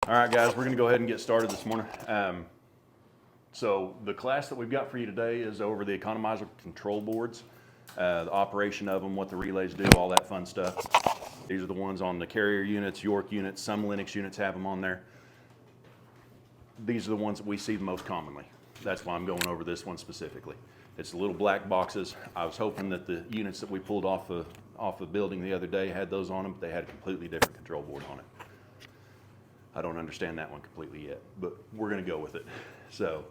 All right, guys, we're going to go ahead and get started this morning. So the class that we've got for you today is over the Economizer control boards, the operation of them, what the relays do, all that fun stuff. These are the ones on the Carrier units, York units, some Linux units have them on there. These are the ones that we see the most commonly. That's why I'm going over this one specifically. It's the little black boxes. I was hoping that the units that we pulled off the building the other day had those on them, but they had a completely different control board on it. I don't understand that one completely yet, but we're going to go with it. So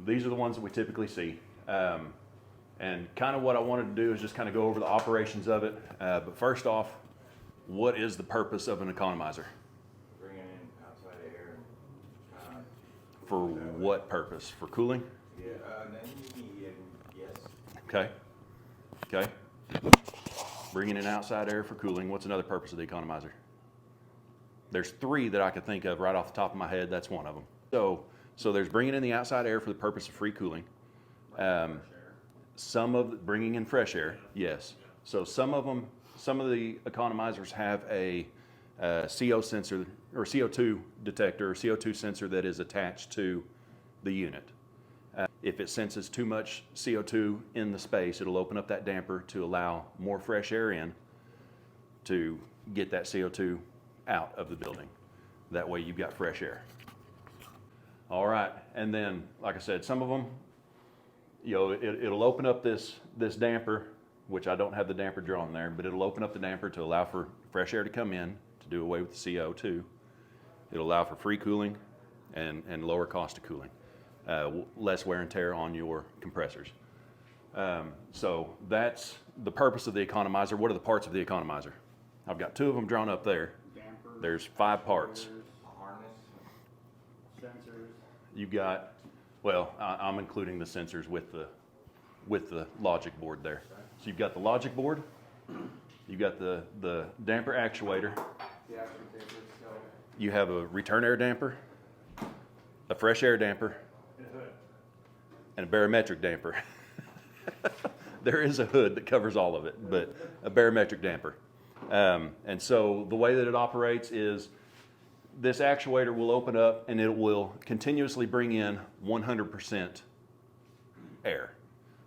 these are the ones that we typically see. And kind of what I wanted to do is just kind of go over the operations of it. But first off, what is the purpose of an economizer? Bringing in outside air. For what purpose? For cooling? Yeah, yes. Okay. Okay. Bringing in outside air for cooling. What's another purpose of the economizer? There's three that I could think of right off the top of my head. That's one of them. So there's bringing in the outside air for the purpose of free cooling. Bringing in fresh air, yes. So some of the economizers have a CO sensor or CO2 detector or CO2 sensor that is attached to the unit. If it senses too much CO2 in the space, it'll open up that damper to allow more fresh air in to get that CO2 out of the building. That way you've got fresh air. All right, and then, like I said, some of them, it'll open up this damper, which I don't have the damper drawn there, but it'll open up the damper to allow for fresh air to come in, to do away with the CO2. It'll allow for free cooling and lower cost of cooling, less wear and tear on your compressors. So that's the purpose of the economizer. What are the parts of the economizer? I've got two of them drawn up there. There's 5 parts. Harness. Sensors. You've got, I'm including the sensors with the logic board there. So you've got the logic board, you've got the damper actuator, The actual damper itself. you have a return air damper, a fresh air damper, and a barometric damper. There is a hood that covers all of it, but a barometric damper. And so the way that it operates is this actuator will open up and it will continuously bring in 100% air.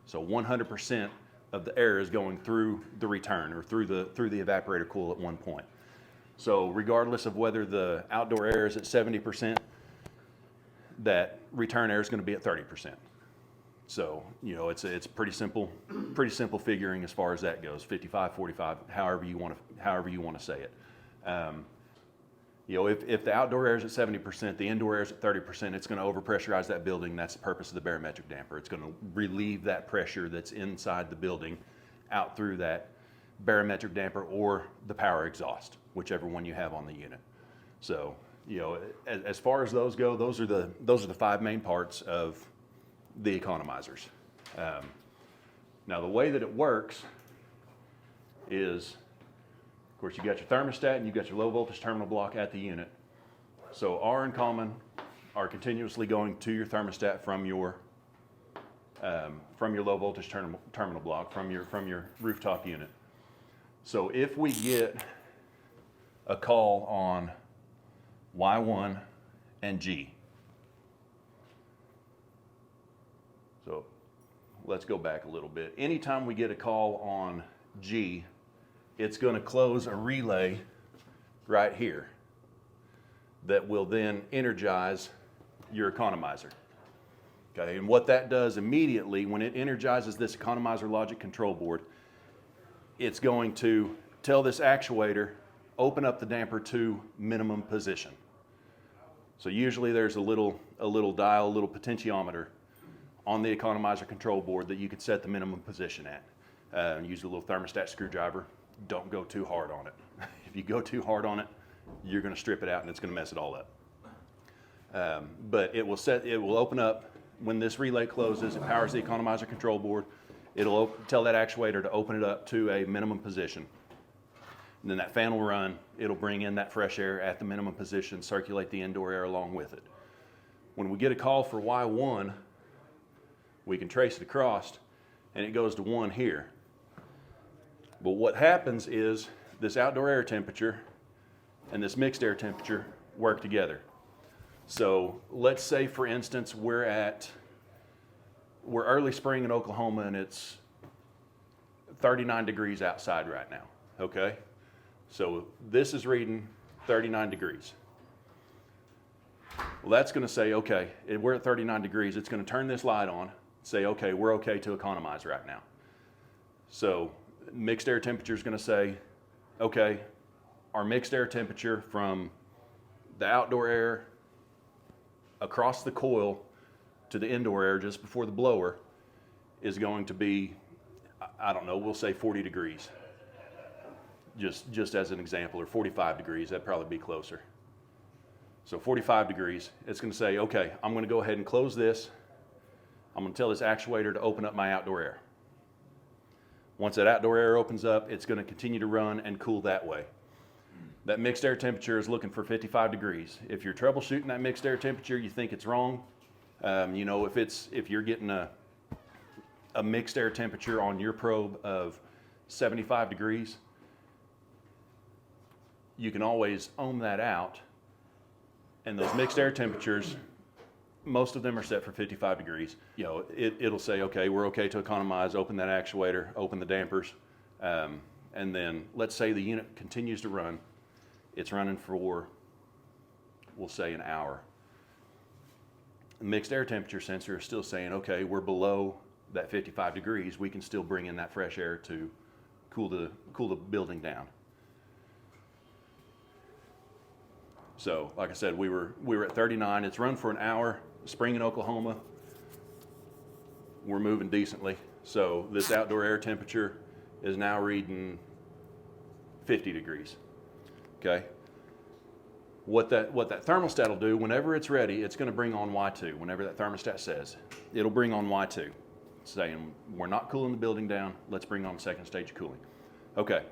So 100% of the air is going through the return or through the evaporator cool at one point. So regardless of whether the outdoor air is at 70%, that return air is going to be at 30%. So, it's pretty simple figuring as far as that goes. 55, 45, however you want to say it. If the outdoor air is at 70%, the indoor air is at 30%, it's going to overpressurize that building. That's the purpose of the barometric damper. It's going to relieve that pressure that's inside the building out through that barometric damper or the power exhaust, whichever one you have on the unit. So, as far as those go, those are the 5 main parts of the economizers. Now the way that it works is, of course, you've got your thermostat and you've got your low voltage terminal block at the unit. So R and common are continuously going to your thermostat from your low voltage terminal block, from your rooftop unit. So if we get a call on Y1 and G, so let's go back a little bit. Anytime we get a call on G, it's going to close a relay right here that will then energize your economizer. Okay, and what that does immediately when it energizes this economizer logic control board, it's going to tell this actuator, open up the damper to minimum position. So usually there's a little dial, a little potentiometer on the economizer control board that you could set the minimum position at. Use a little thermostat screwdriver. Don't go too hard on it. If you go too hard on it, you're going to strip it out and it's going to mess it all up. But it will open up when this relay closes. It powers the economizer control board. It'll tell that actuator to open it up to a minimum position. And then that fan will run. It'll bring in that fresh air at the minimum position, circulate the indoor air along with it. When we get a call for Y1, we can trace it across and it goes to 1 here. But what happens is this outdoor air temperature and this mixed air temperature work together. So let's say, for instance, we're early spring in Oklahoma and it's 39 degrees outside right now, okay? So this is reading 39 degrees. Well, that's gonna say, okay, we're at 39 degrees, it's gonna turn this light on, say, okay, we're okay to economize right now. So mixed air temperature is gonna say, okay, our mixed air temperature from the outdoor air across the coil to the indoor air just before the blower is going to be, I don't know, we'll say 40 degrees. Just as an example, or 45 degrees, that'd probably be closer. So 45 degrees, it's gonna say, okay, I'm gonna go ahead and close this. I'm gonna tell this actuator to open up my outdoor air. Once that outdoor air opens up, it's gonna continue to run and cool that way. That mixed air temperature is looking for 55 degrees. If you're troubleshooting that mixed air temperature, you think it's wrong. You know, if you're getting a mixed air temperature on your probe of 75 degrees, you can always ohm that out. And those mixed air temperatures, most of them are set for 55 degrees. You know, it'll say, okay, we're okay to economize, open that actuator, open the dampers. And then let's say the unit continues to run. It's running for, we'll say, an hour. The mixed air temperature sensor is still saying, okay, we're below that 55 degrees. We can still bring in that fresh air to cool the building down. So, like I said, we were at 39. It's run for an hour. Spring in Oklahoma, we're moving decently. So this outdoor air temperature is now reading 50 degrees. Okay. What that thermostat will do, whenever it's ready, it's going to bring on Y2. Whenever that thermostat says, it'll bring on Y2, saying we're not cooling the building down. Let's bring on second stage of cooling. Okay.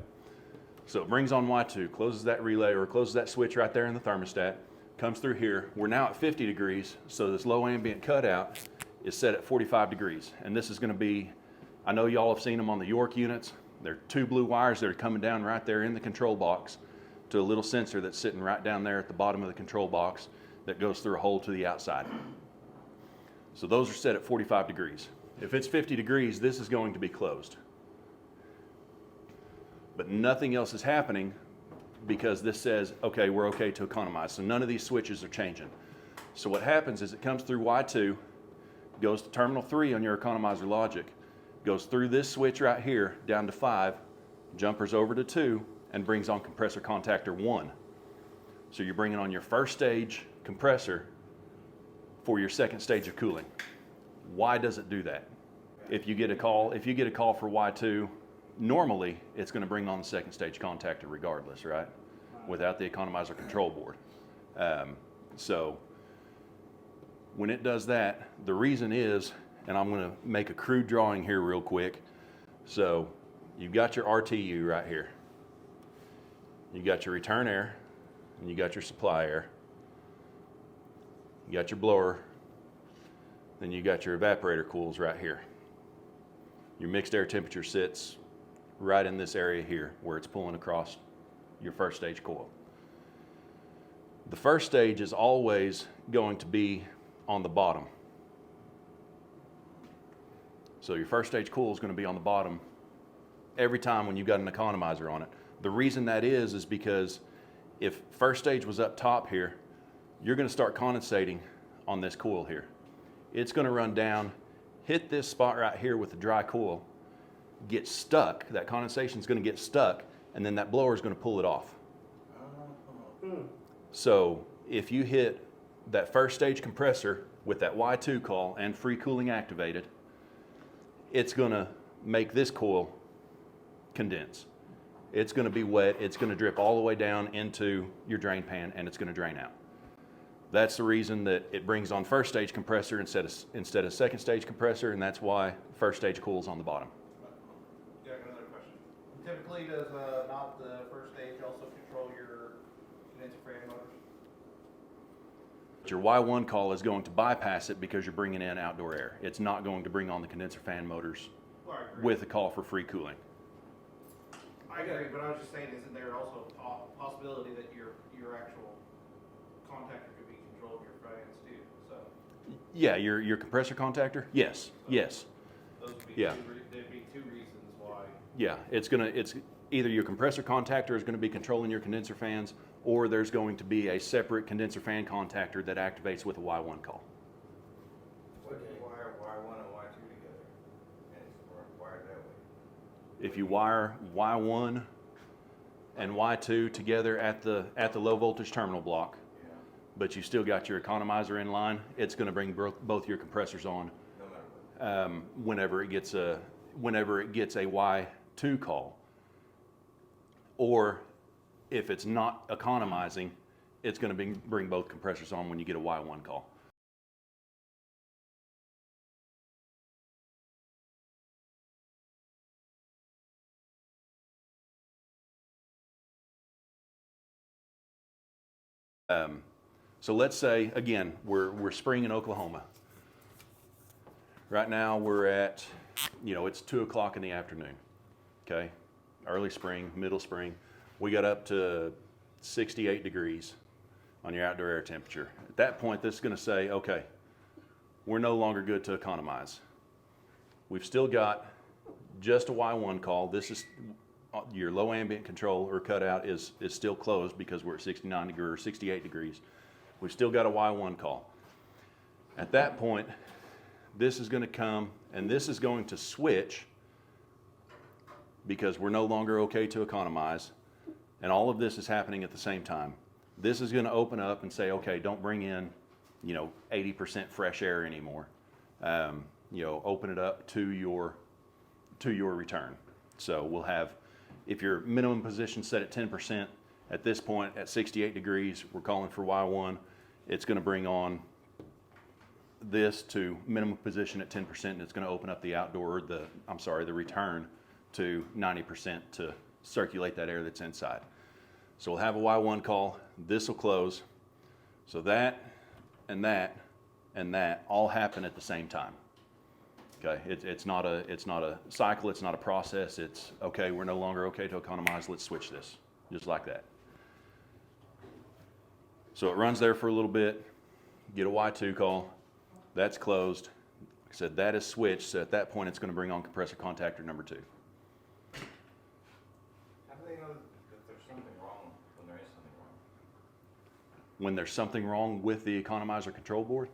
So it brings on Y2, closes that relay or closes that switch right there in the thermostat, comes through here. We're now at 50 degrees, so this low ambient cutout is set at 45 degrees. And this is going to be, I know y'all have seen them on the York units. They're two blue wires that are coming down right there in the control box to a little sensor that's sitting right down there at the bottom of the control box that goes through a hole to the outside. So those are set at 45 degrees. If it's 50 degrees, this is going to be closed. But nothing else is happening because this says, okay, we're okay to economize. So none of these switches are changing. So what happens is it comes through Y2, goes to terminal 3 on your economizer logic, goes through this switch right here down to 5, jumpers over to 2, and brings on compressor contactor 1. So you're bringing on your first stage compressor for your second stage of cooling. Why does it do that? If you get a call for Y2, normally it's going to bring on the second stage contactor regardless, right? Without the economizer control board. So when it does that, the reason is, and I'm going to make a crude drawing here real quick. So you've got your RTU right here. You got your return air, and you got your supply air. You got your blower, then you got your evaporator cools right here. Your mixed air temperature sits right in this area here where it's pulling across your first stage coil. The first stage is always going to be on the bottom. So your first stage coil is going to be on the bottom every time when you've got an economizer on it. The reason that is because if first stage was up top here, you're going to start condensating on this coil here. It's going to run down, hit this spot right here with the dry coil, get stuck. That condensation is going to get stuck, and then that blower is going to pull it off. So if you hit that first stage compressor with that Y2 call and free cooling activated, it's going to make this coil condense. It's going to be wet. It's going to drip all the way down into your drain pan, and it's going to drain out. That's the reason that it brings on first stage compressor instead of second stage compressor, and that's why first stage coil is on the bottom. Yeah, I got another question. Typically, does not the first stage also control your condenser fan motors? Your Y1 call is going to bypass it because you're bringing in outdoor air. It's not going to bring on the condenser fan motors with a call for free cooling. I agree, but I was just saying, isn't there also a possibility that your actual contactor could be controlled your Yeah, your compressor contactor? Yes, yes. Those would be Yeah. there'd be two reasons why. Yeah, it's either your compressor contactor is going to be controlling your condenser fans, or there's going to be a separate condenser fan contactor that activates with a Y1 call. What if you wire Y1 and Y2 together? And it's wired that way? If you wire Y1 and Y2 together at the low voltage terminal block, Yeah, but you still got your economizer in line, it's going to bring both your compressors on no matter what. whenever it gets a Y2 call. Or if it's not economizing, it's going to bring both compressors on when you get a Y1 call. So let's say, again, we're spring in Oklahoma. Right now we're at, it's 2 o'clock in the afternoon, okay? Early spring, middle spring. We got up to 68 degrees on your outdoor air temperature. At that point, this is gonna say, okay, we're no longer good to economize. We've still got just a Y1 call. This is your low ambient control or cutout is still closed because we're at 69 degrees or 68 degrees. We've still got a Y1 call. At that point, this is going to come and this is going to switch because we're no longer okay to economize. And all of this is happening at the same time. This is going to open up and say, okay, don't bring in, 80% fresh air anymore. Open it up to your return. So we'll have, if your minimum position set at 10%, at this point at 68 degrees, we're calling for Y1. It's going to bring on this to minimum position at 10%, and it's going to open up the the return to 90% to circulate that air that's inside. So we'll have a Y1 call. This will close. So that and that and that all happen at the same time. Okay, it's not a cycle. It's not a process. It's okay. We're no longer okay to economize. Let's switch this, just like that. So it runs there for a little bit. Get a Y2 call. That's closed. Like I said, that is switched. So at that point, it's going to bring on compressor contactor number 2. How do they know that there's something wrong when there is something wrong? When there's something wrong with the economizer control board,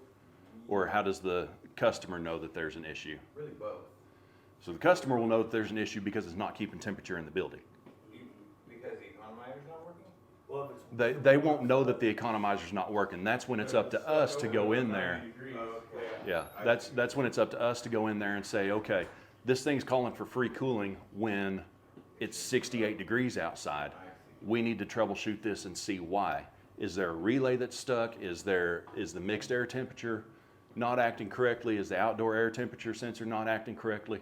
or how does the customer know that there's an issue? Really both. So the customer will know that there's an issue because it's not keeping temperature in the building. Because the economizer's not working? Well, if it's They won't know that the economizer's not working. That's when it's up to us to go in there. okay. Yeah, that's when it's up to us to go in there and say, okay, this thing's calling for free cooling when it's 68 degrees outside. We need to troubleshoot this and see why. Is there a relay that's stuck? Is the mixed air temperature not acting correctly? Is the outdoor air temperature sensor not acting correctly?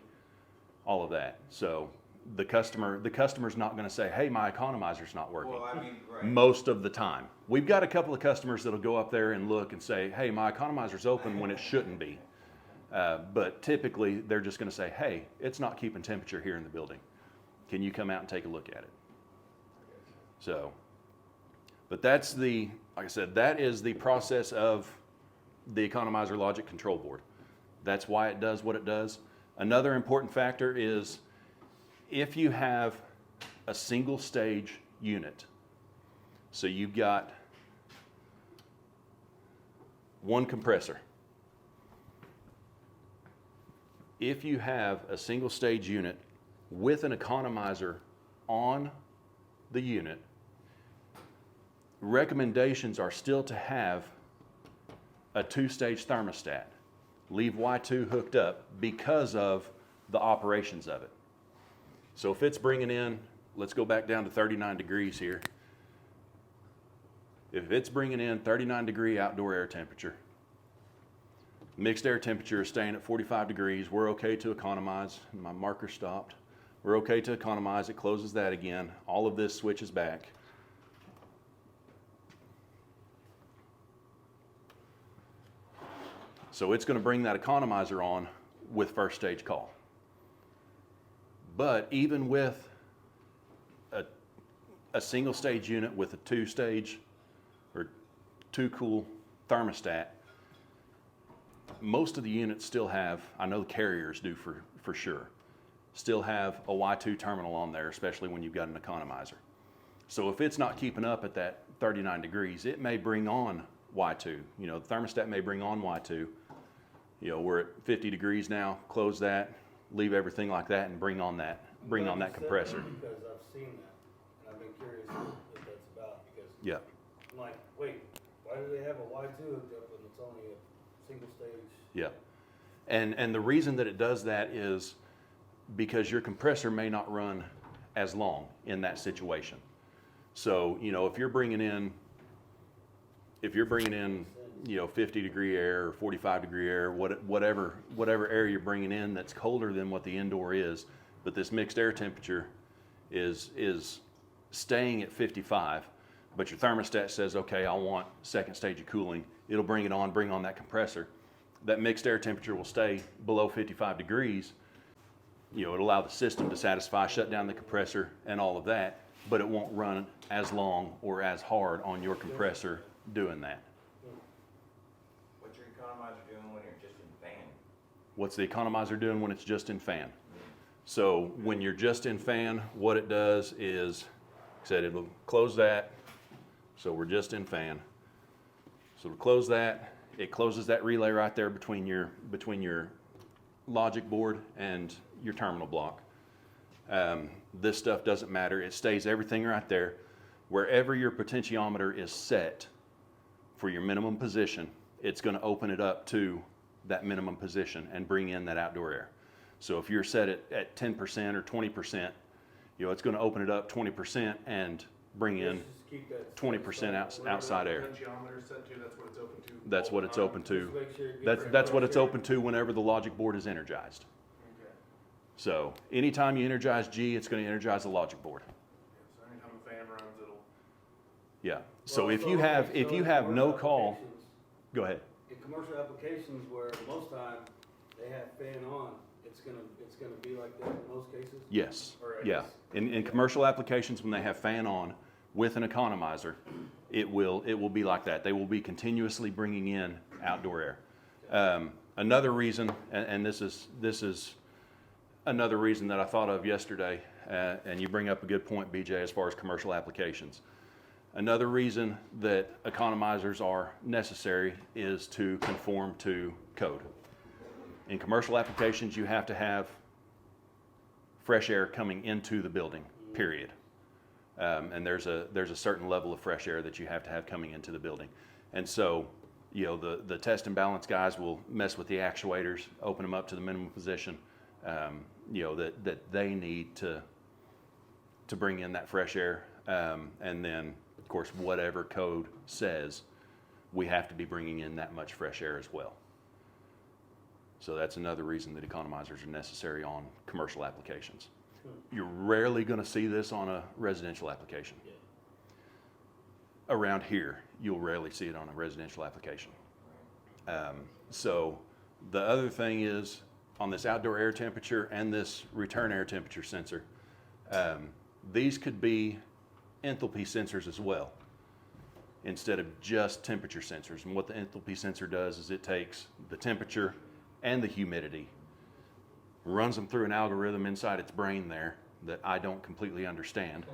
All of that. So the customer's not going to say, hey, my economizer's not working. Well, I mean, right. Most of the time. We've got a couple of customers that'll go up there and look and say, hey, my economizer's open when it shouldn't be. But typically they're just going to say, hey, it's not keeping temperature here in the building. Can you come out and take a look at it? So, but like I said, that is the process of the economizer logic control board. That's why it does what it does. Another important factor is if you have a single stage unit, so you've got one compressor. If you have a single stage unit with an economizer on the unit, recommendations are still to have a 2-stage thermostat. Leave Y2 hooked up because of the operations of it. So if it's bringing in, let's go back down to 39 degrees here. If it's bringing in 39 degree outdoor air temperature, mixed air temperature is staying at 45 degrees, we're okay to economize. My marker stopped. We're okay to economize. It closes that again. All of this switches back. So it's going to bring that economizer on with first stage call. But even with a single stage unit with a 2-stage or 2 cool thermostat, most of the units still have, I know the carriers do for sure, still have a Y2 terminal on there, especially when you've got an economizer. So if it's not keeping up at that 39 degrees, it may bring on Y2. You know, the thermostat may bring on Y2. You know, we're at 50 degrees now, close that, leave everything like that, and bring on that compressor. Because I've seen that, and I've been curious what that's about, because Yeah, I'm like, wait, why do they have a Y2 hooked up and it's only a single stage? yeah. And the reason that it does that is because your compressor may not run as long in that situation. So, you know, if you're bringing in, you know, 50 degree air or 45 degree air, whatever air you're bringing in that's colder than what the indoor is, but this mixed air temperature is staying at 55, but your thermostat says, okay, I want second stage of cooling. It'll bring on that compressor. That mixed air temperature will stay below 55 degrees. You know, it'll allow the system to satisfy, shut down the compressor and all of that, but it won't run as long or as hard on your compressor doing that. What's your economizer doing when you're just in fan? What's the economizer doing when it's just in fan? So when you're just in fan, what it does is, like I said, it'll close that. So we're just in fan. So it'll close that. It closes that relay right there between your logic board and your terminal block. This stuff doesn't matter. It stays everything right there. Wherever your potentiometer is set for your minimum position, it's going to open it up to that minimum position and bring in that outdoor air. So if you're set at 10% or 20%, you know, it's going to open it up 20% and bring in 20% outside air. Potentiometer set to, that's what it's open to. That's what it's open to. Just make sure you get That's what it's open to whenever the logic board is energized. Okay. So anytime you energize G, it's going to energize the logic board. So anytime the fan runs, it'll. Yeah. So if you have no call, go ahead. In commercial applications where most time they have fan on, it's gonna be like that in most cases? Yes. Or I Yeah. guess- In commercial applications, when they have fan on with an economizer, it will be like that. They will be continuously bringing in outdoor air. Another reason, and this is another reason that I thought of yesterday, and you bring up a good point, BJ, as far as commercial applications. Another reason that economizers are necessary is to conform to code. In commercial applications, you have to have fresh air coming into the building, period. And there's a certain level of fresh air that you have to have coming into the building. And so, you know, the test and balance guys will mess with the actuators, open them up to the minimum position, you know, that they need to bring in that fresh air. And then, of course, whatever code says, we have to be bringing in that much fresh air as well. So that's another reason that economizers are necessary on commercial applications. You're rarely going to see this on a residential application. Yeah. Around here, you'll rarely see it on a residential application. So the other thing is, on this outdoor air temperature and this return air temperature sensor, these could be enthalpy sensors as well, instead of just temperature sensors. And what the enthalpy sensor does is it takes the temperature and the humidity, runs them through an algorithm inside its brain there that I don't completely understand,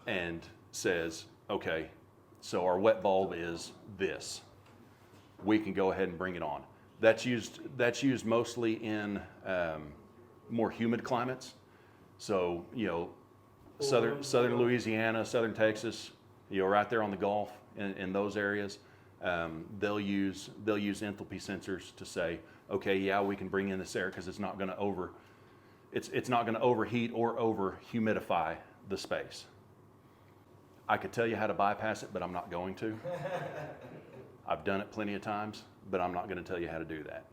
and says, okay, so our wet bulb is this. We can go ahead and bring it on. That's used mostly in more humid climates. So, you know, southern Louisiana, southern Texas, you know, right there on the Gulf, in those areas, they'll use enthalpy sensors to say, okay, yeah, we can bring in this air because it's not going to it's not going to overheat or over humidify the space. I could tell you how to bypass it, but I'm not going to. I've done it plenty of times, but I'm not going to tell you how to do that.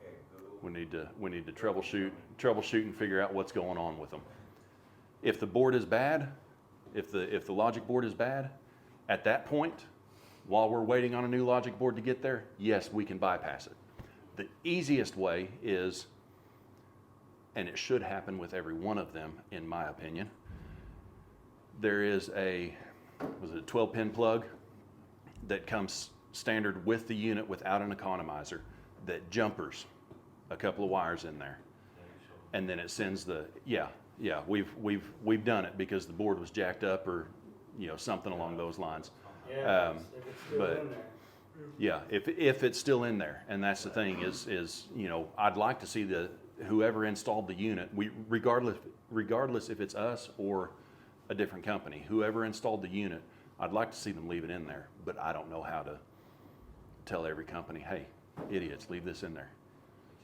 Okay, Google. We need to troubleshoot and figure out what's going on with them. If the board is bad, if the logic board is bad, at that point, while we're waiting on a new logic board to get there, yes, we can bypass it. The easiest way is, and it should happen with every one of them, in my opinion, there is a 12-pin plug that comes standard with the unit without an economizer that jumpers a couple of wires in there. And then it sends the, yeah, we've done it because the board was jacked up or, something along those lines. Yeah, if it's still but- in there. Yeah, if it's still in there, and that's the thing is, I'd like to see whoever installed the unit, regardless if it's us or a different company, whoever installed the unit, I'd like to see them leave it in there, but I don't know how to tell every company, hey, idiots, leave this in there.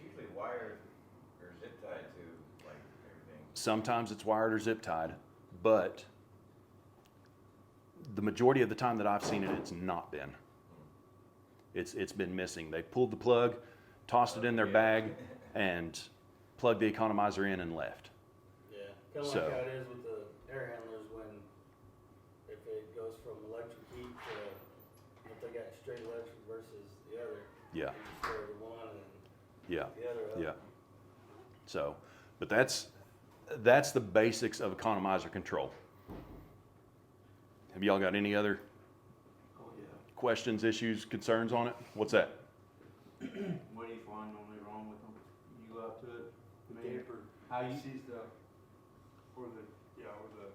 It's usually wired or zip tied to like everything. Sometimes it's wired or zip tied, but the majority of the time that I've seen it, it's not been. It's been missing. They pulled the plug, tossed it in their bag, and plugged the economizer in and left. Yeah, kind of So- like how it is with the air handlers when, if it goes from electric heat to, if they got straight electric versus the other. Yeah, You just throw the one and yeah, the other up. yeah. So, but that's the basics of economizer control. Have y'all got any other Oh, yeah. questions, issues, concerns on it? What's that? What do you find normally wrong with them? You go out to it, maybe, how you see stuff, Or the sensors.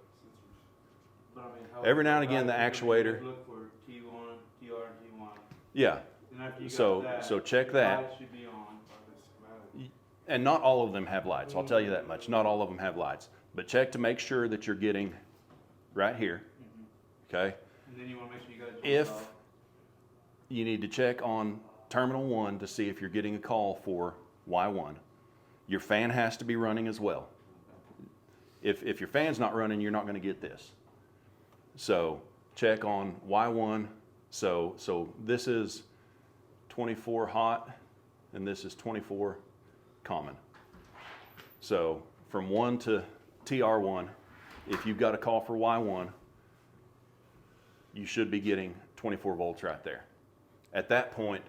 but I mean, how. Every now and again, the how- actuator- Look for T1, TR, T1, Yeah, and after you So- got that. so check the that. lights should be on. and not all of them have lights. I'll tell you that much. Not all of them have lights. But check to make sure that you're getting right here, okay? And then you wanna make sure you got a jump If off. you need to check on terminal 1 to see if you're getting a call for Y1. Your fan has to be running as well. If your fan's not running, you're not going to get this. So check on Y1. So this is 24 hot, and this is 24 common. So from 1 to TR1, if you've got a call for Y1, you should be getting 24 volts right there. At that point,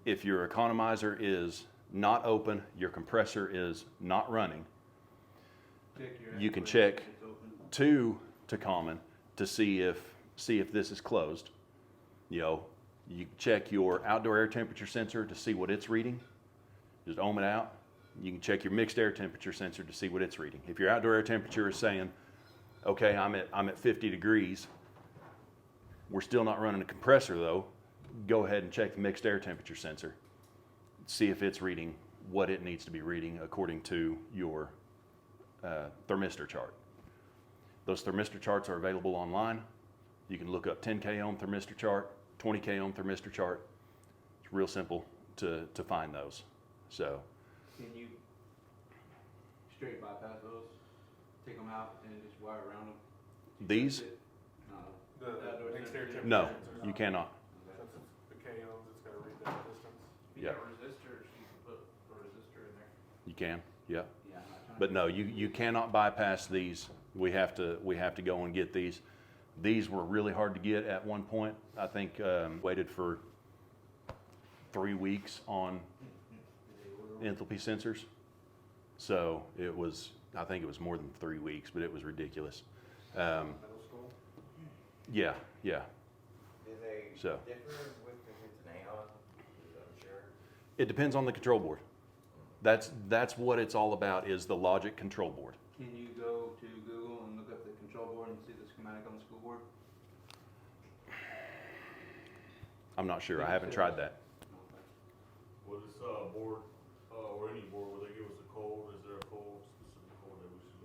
if your economizer is not open, your compressor is not running, Check your you can actuator check if it's open. 2 to common to see if this is closed. You check your outdoor air temperature sensor to see what it's reading. Just ohm it out. You can check your mixed air temperature sensor to see what it's reading. If your outdoor air temperature is saying, okay, I'm at 50 degrees, we're still not running a compressor though, go ahead and check the mixed air temperature sensor. See if it's reading what it needs to be reading according to your thermistor chart. Those thermistor charts are available online. You can look up 10K ohm thermistor chart, 20K ohm thermistor chart. It's real simple to find those. So Can you straight bypass those, take them out and just wire around them? these, No. The mixed air temperature. no, sensors. you cannot. That's the K ohms, it's gonna read that distance. If you Yeah. got resistors, you can put a resistor in there. You can, yeah. Yeah, I'm not trying But to- no, you cannot bypass these. We have to go and get these. These were really hard to get at one point. I think waited for 3 weeks on enthalpy sensors. So I think it was more than 3 weeks, but it was ridiculous. Middle school. Yeah. Do they So. differ with if it's an AON? I'm sure. It depends on the control board. That's what it's all about, is the logic control board. Can you go to Google and look up the control board and see the schematic on the school board? I'm not sure. I haven't tried that. Will this board, or any board, will they give us a code? Is there a code, specific code that we should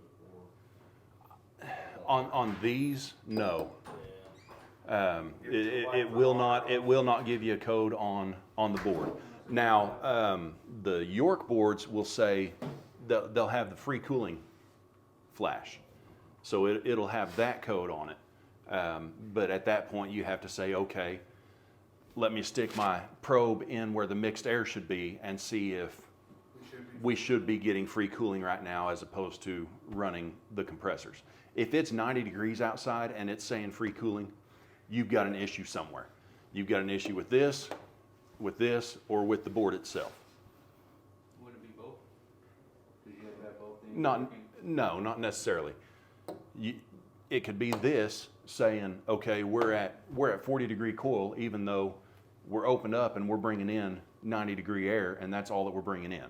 look for? On these, no. Yeah. It will not give you a code on the board. Now, the York boards will say they'll have the free cooling flash, so it'll have that code on it. But at that point, you have to say, okay, let me stick my probe in where the mixed air should be and see if we should be getting free cooling right now as opposed to running the compressors. If it's 90 degrees outside and it's saying free cooling, you've got an issue somewhere. You've got an issue with this, or with the board itself. Would it be both? Because you have to have both things Not, working. no, not necessarily. It could be this saying, okay, we're at 40 degree coil, even though we're opened up and we're bringing in 90-degree air, and that's all that we're bringing in.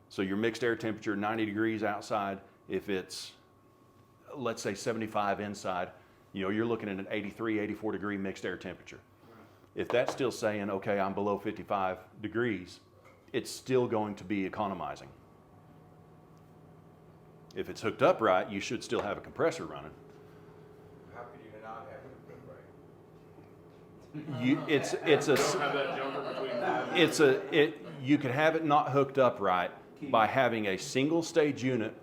So your mixed air temperature, 90 degrees outside. If it's, let's say 75 inside, you're looking at an 83, 84 degree mixed air temperature. If that's still saying, okay, I'm below 55 degrees, it's still going to be economizing. If it's hooked up right, you should still have a compressor running. How could you not have it right? You could have it not hooked up right by having a single stage unit,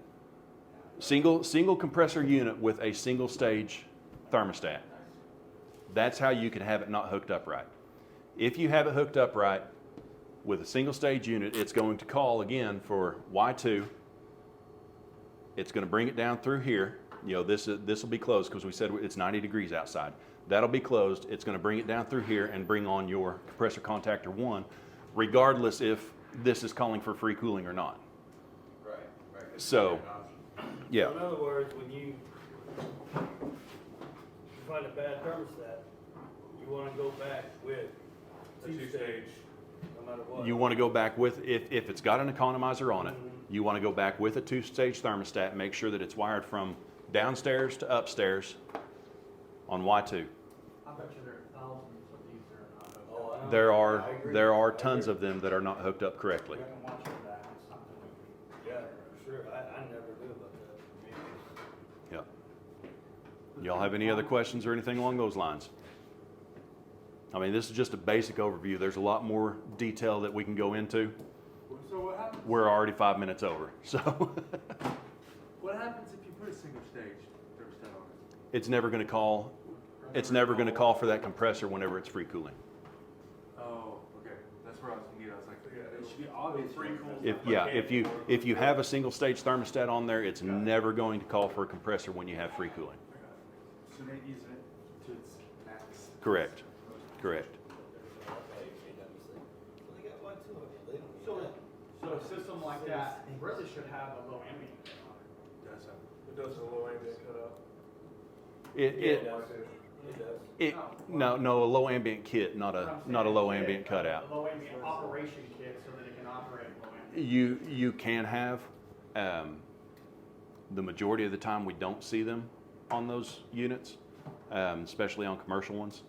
single compressor unit with a single stage thermostat. That's how you can have it not hooked up right. If you have it hooked up right with a single stage unit, it's going to call again for Y2. It's going to bring it down through here. This will be closed because we said it's 90 degrees outside. That'll be closed. It's going to bring it down through here and bring on your compressor contactor 1, regardless if this is calling for free cooling or not. Right. So, yeah. So in other words, when you find a bad thermostat, you want to go back with two-stage, no matter what. You want to go back with, if it's got an economizer on it, you want to go back with a 2-stage thermostat, make sure that it's wired from downstairs to upstairs on Y2. I bet you there are thousands of these that are not hooked Oh, up. I know. There I agree. are tons of them that are not hooked up correctly. We haven't watched that. It's something we Yeah, for sure. I never knew about that. Yeah. Y'all have any other questions or anything along those lines? I mean, this is just a basic overview. There's a lot more detail that we can go into. So what happens? We're already 5 minutes over, so What happens if you put a single stage thermostat on it? it's never going to call. It's never going to call for that compressor whenever it's free cooling. Oh, okay. That's where I was thinking. I was like, it should be obvious. If you have a single stage thermostat on there, it's never going to call for a compressor when you have free cooling. So they use it to its max. Correct. So they got one too. They don't So, need that. so a system like that really should have a low ambient on it. Does have. It does a low ambient cutout. It It does. no a low ambient kit, not a low ambient cutout. A low ambient operation kit so that it can operate low ambient. You can have. The majority of the time, we don't see them on those units, especially on commercial ones.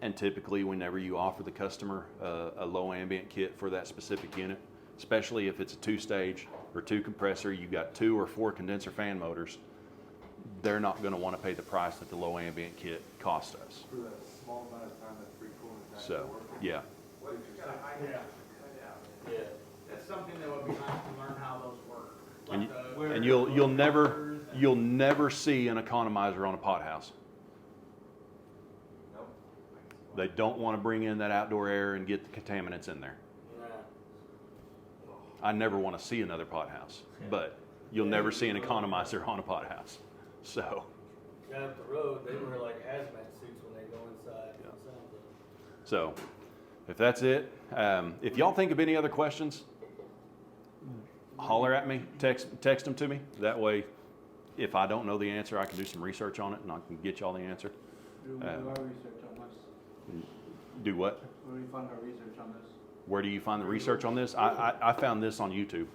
And typically, whenever you offer the customer a low ambient kit for that specific unit, especially if it's a 2-stage or 2 compressor, you've got 2 or 4 condenser fan motors, they're not going to want to pay the price that the low ambient kit cost us. For that small amount of time that free cooling is actually So, working. yeah. What if you got a high Yeah. cutout? Yeah. That's something that would be nice to learn how those work. And, Like the- and you'll never see an economizer on a pot house. Nope. They don't want to bring in that outdoor air and get the contaminants in there. Nah. I never want to see another pot house, but you'll never see an economizer on a pot house. So, Down up the road, they wear like hazmat suits when they go inside. Yeah. Something. so if that's it, if y'all think of any other questions, holler at me, text them to me. That way, if I don't know the answer, I can do some research on it and I can get y'all the answer. Do our research on this. Do what? Where do we find our research on this? Where do you find the research on this? I found this on YouTube.